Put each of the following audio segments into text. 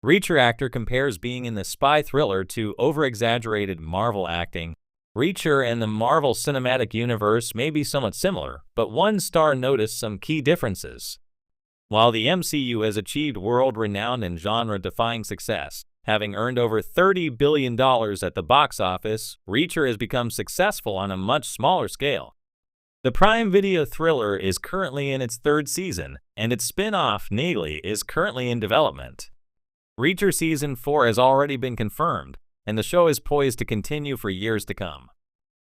Reacher actor compares being in the spy thriller to overexaggerated Marvel acting. Reacher and the Marvel Cinematic Universe may be somewhat similar, but one star noticed some key differences. While the MCU has achieved world-renowned and genre-defying success, having earned over $30 billion at the box office, Reacher has become successful on a much smaller scale. The Prime Video thriller is currently in its third season, and its spin-off, Neely, is currently in development. Reacher Season 4 has already been confirmed, and the show is poised to continue for years to come.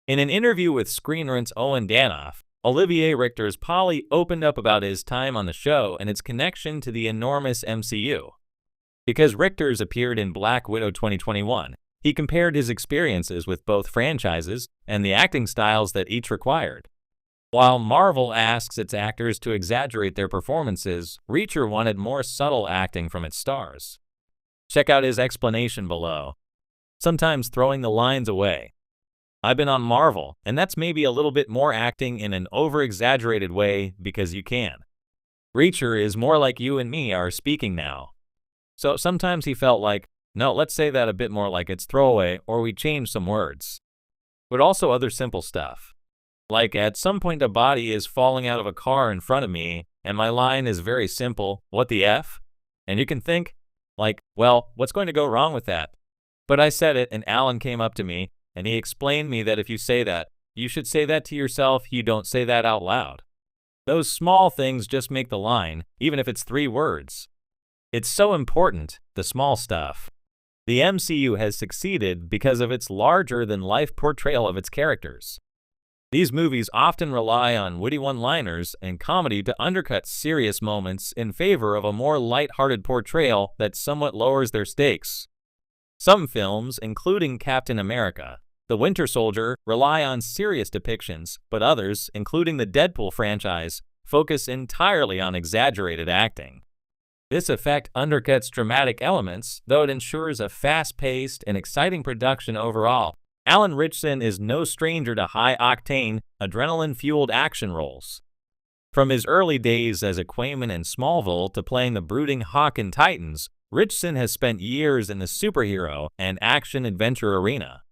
In an interview with Screen Rant's Owen Danoff, Olivier Richter's Polly opened up about his time on the show and its connection to the enormous MCU. Because Richter's appeared in Black Widow 2021, he compared his experiences with both franchises and the acting styles that each required. While Marvel asks its actors to exaggerate their performances, Reacher wanted more subtle acting from its stars. Check out his explanation below. Sometimes throwing the lines away. I've been on Marvel, and that's maybe a little bit more acting in an over-exaggerated way because you can. Reacher is more like you and me are speaking now. So sometimes he felt like, no, let's say that a bit more like it's throwaway, or we change some words. But also other simple stuff. Like at some point a body is falling out of a car in front of me, and my line is very simple, what the F? And you can think, like, well, what's going to go wrong with that? But I said it, and Alan came up to me, and he explained me that if you say that, you should say that to yourself, you don't say that out loud. Those small things just make the line, even if it's 3 words. It's so important, the small stuff. The MCU has succeeded because of its larger-than-life portrayal of its characters. These movies often rely on witty one-liners and comedy to undercut serious moments in favor of a more light-hearted portrayal that somewhat lowers their stakes. Some films, including Captain America, The Winter Soldier, rely on serious depictions, but others, including the Deadpool franchise, focus entirely on exaggerated acting. This effect undercuts dramatic elements, though it ensures a fast-paced and exciting production overall. Alan Ritchson is no stranger to high-octane, adrenaline-fueled action roles. From his early days as Aquaman in Smallville to playing the brooding Hawk in Titans, Ritchson has spent years in the superhero and action-adventure arena.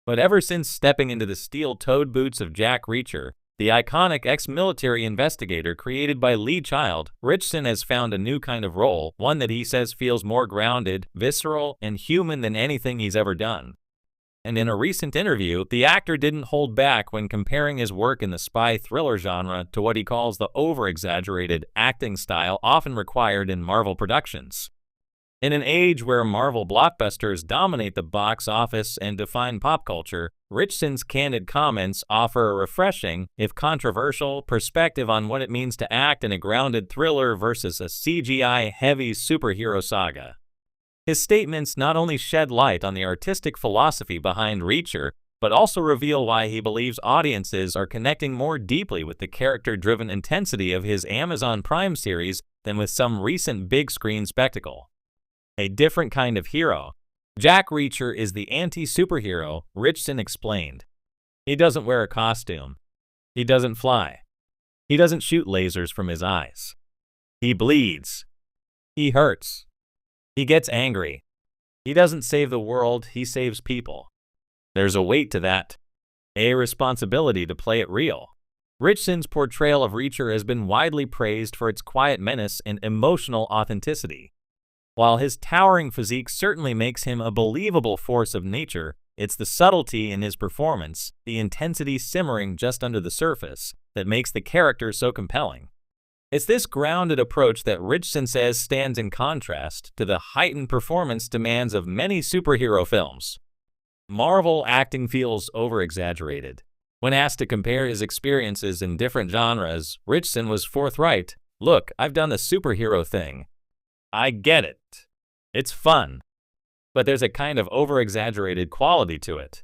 But ever since stepping into the steel-toed boots of Jack Reacher, the iconic ex-military investigator created by Lee Child, Ritchson has found a new kind of role, one that he says feels more grounded, visceral, and human than anything he's ever done. And in a recent interview, the actor didn't hold back when comparing his work in the spy thriller genre to what he calls the over-exaggerated acting style often required in Marvel productions. In an age where Marvel blockbusters dominate the box office and define pop culture, Ritchson's candid comments offer a refreshing, if controversial, perspective on what it means to act in a grounded thriller versus a CGI-heavy superhero saga. His statements not only shed light on the artistic philosophy behind Reacher, but also reveal why he believes audiences are connecting more deeply with the character-driven intensity of his Amazon Prime series than with some recent big-screen spectacle. A different kind of hero. Jack Reacher is the anti-superhero, Ritchson explained. He doesn't wear a costume. He doesn't fly. He doesn't shoot lasers from his eyes. He bleeds. He hurts. He gets angry. He doesn't save the world, he saves people. There's a weight to that. A responsibility to play it real. Ritchson's portrayal of Reacher has been widely praised for its quiet menace and emotional authenticity. While his towering physique certainly makes him a believable force of nature, it's the subtlety in his performance, the intensity simmering just under the surface, that makes the character so compelling. It's this grounded approach that Ritchson says stands in contrast to the heightened performance demands of many superhero films. Marvel acting feels over-exaggerated. When asked to compare his experiences in different genres, Ritchson was forthright. Look, I've done the superhero thing. I get it. It's fun. But there's a kind of over-exaggerated quality to it.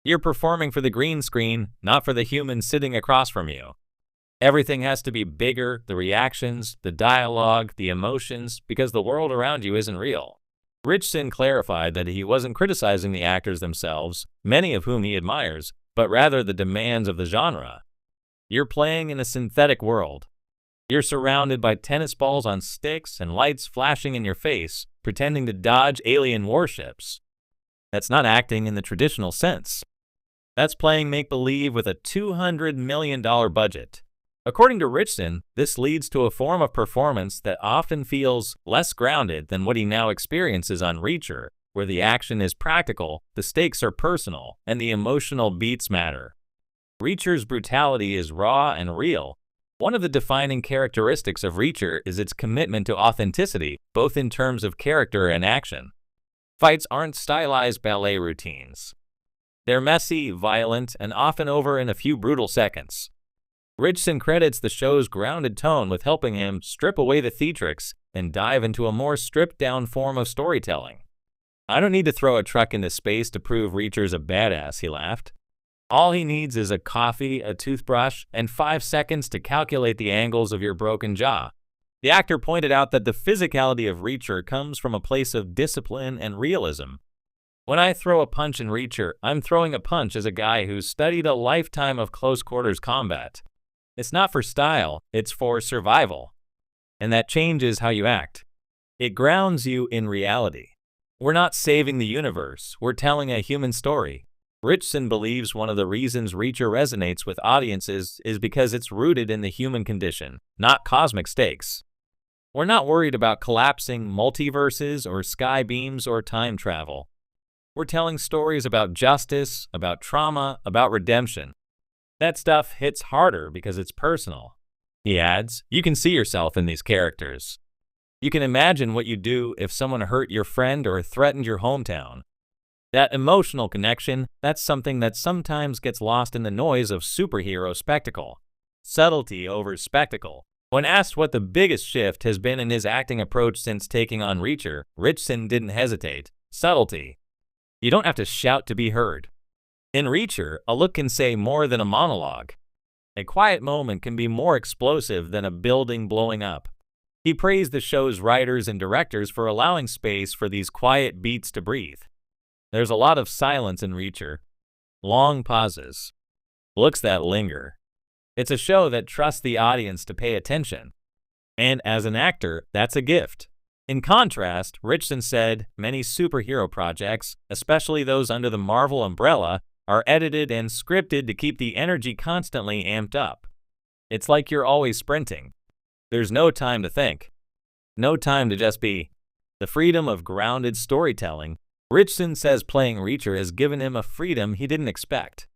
You're performing for the green screen, not for the human sitting across from you. Everything has to be bigger, the reactions, the dialogue, the emotions, because the world around you isn't real. Ritchson clarified that he wasn't criticizing the actors themselves, many of whom he admires, but rather the demands of the genre. You're playing in a synthetic world. You're surrounded by tennis balls on sticks and lights flashing in your face, pretending to dodge alien warships. That's not acting in the traditional sense. That's playing make-believe with a $200 million budget. According to Richardson, this leads to a form of performance that often feels less grounded than what he now experiences on Reacher, where the action is practical, the stakes are personal, and the emotional beats matter. Reacher's brutality is raw and real. One of the defining characteristics of Reacher is its commitment to authenticity, both in terms of character and action. Fights aren't stylized ballet routines. They're messy, violent, and often over in a few brutal seconds. Richardson credits the show's grounded tone with helping him strip away the theatrics and dive into a more stripped-down form of storytelling. "I don't need to throw a truck into space to prove Reacher's a badass," he laughed. "All he needs is a coffee, a toothbrush, and 5 seconds to calculate the angles of your broken jaw." The actor pointed out that the physicality of Reacher comes from a place of discipline and realism. "When I throw a punch in Reacher, I'm throwing a punch as a guy who's studied a lifetime of close-quarters combat. It's not for style, it's for survival. And that changes how you act. It grounds you in reality. We're not saving the universe, we're telling a human story." Richardson believes one of the reasons Reacher resonates with audiences is because it's rooted in the human condition, not cosmic stakes. We're not worried about collapsing multiverses or sky beams or time travel. We're telling stories about justice, about trauma, about redemption. That stuff hits harder because it's personal. He adds, "You can see yourself in these characters. You can imagine what you'd do if someone hurt your friend or threatened your hometown. That emotional connection, that's something that sometimes gets lost in the noise of superhero spectacle. Subtlety over spectacle." When asked what the biggest shift has been in his acting approach since taking on Reacher, Richardson didn't hesitate. Subtlety. You don't have to shout to be heard. In Reacher, a look can say more than a monologue. A quiet moment can be more explosive than a building blowing up. He praised the show's writers and directors for allowing space for these quiet beats to breathe. There's a lot of silence in Reacher. Long pauses. Looks that linger. It's a show that trusts the audience to pay attention. And as an actor, that's a gift. In contrast, Richardson said, many superhero projects, especially those under the Marvel umbrella, are edited and scripted to keep the energy constantly amped up. It's like you're always sprinting. There's no time to think. No time to just be. The freedom of grounded storytelling. Richardson says playing Reacher has given him a freedom he didn't expect.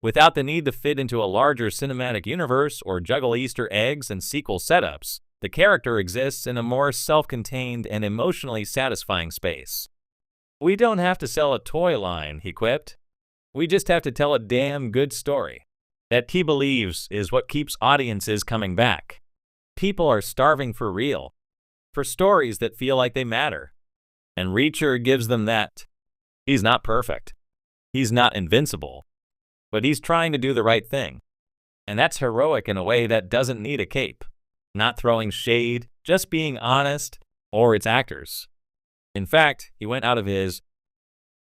Without the need to fit into a larger cinematic universe or juggle Easter eggs and sequel setups, the character exists in a more self-contained and emotionally satisfying space. "We don't have to sell a toy line," he quipped. "We just have to tell a damn good story." That, he believes, is what keeps audiences coming back. People are starving for real, for stories that feel like they matter. And Reacher gives them that. He's not perfect. He's not invincible. But he's trying to do the right thing. And that's heroic in a way that doesn't need a cape. Not throwing shade, just being honest, or its actors. In fact, he went out of his